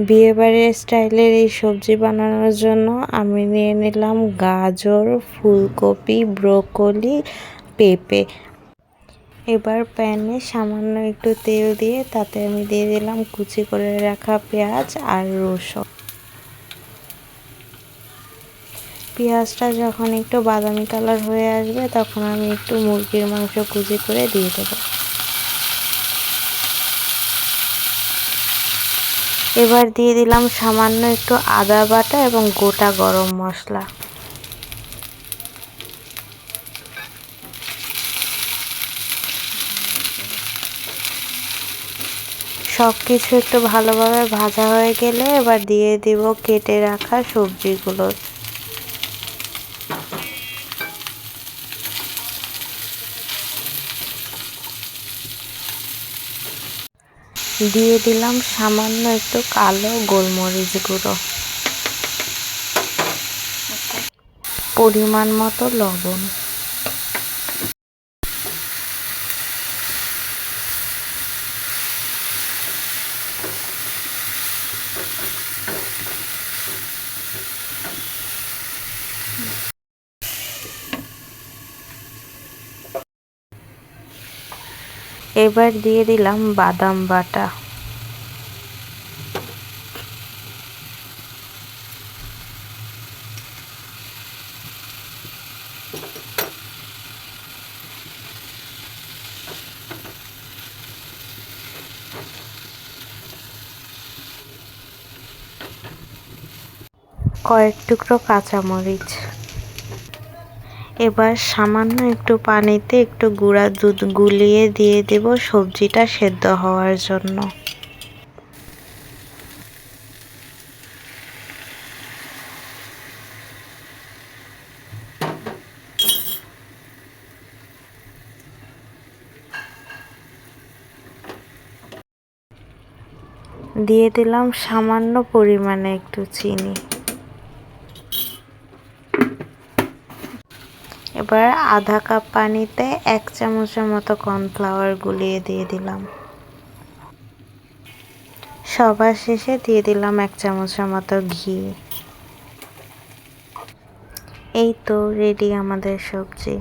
বিয়েবাড়ির স্টাইলের এই সবজি বানানোর জন্য আমি নিয়ে নিলাম গাজর, ফুলকপি, ব্রোকলি, পেঁপে। এবার প্যানে সামান্য একটু তেল দিয়ে তাতে আমি দিয়ে দিলাম কুচি করে রাখা পেঁয়াজ আর রসুন। পেঁয়াজটা যখন একটু বাদামি কালার হয়ে আসবে তখন আমি একটু মুরগির মাংস কুচি করে দিয়ে দেবো। এবার দিয়ে দিলাম সামান্য একটু আদা বাটা এবং গোটা গরম মশলা। সব কিছু একটু ভালোভাবে ভাজা হয়ে গেলে এবার দিয়ে দিব কেটে রাখা সবজিগুলো। দিয়ে দিলাম সামান্য একটু কালো গোলমরিচ গুঁড়ো, পরিমাণ মতো লবণ। এবার দিয়ে দিলাম বাদাম বাটা। কয়েক টুকরো কাঁচামরিচ। এবার সামান্য একটু পানিতে একটু গুঁড়া দুধ গুলিয়ে দিয়ে দেব সবজিটা সেদ্ধ হওয়ার জন্য। দিয়ে দিলাম সামান্য পরিমাণে একটু চিনি। এবার আধা কাপ পানিতে 1 চামচের মতো কর্নফ্লাওয়ার গুলিয়ে দিয়ে দিলাম। সবার শেষে দিয়ে দিলাম 1 চামচের মতো ঘি। এই তো রেডি আমাদের সবজি।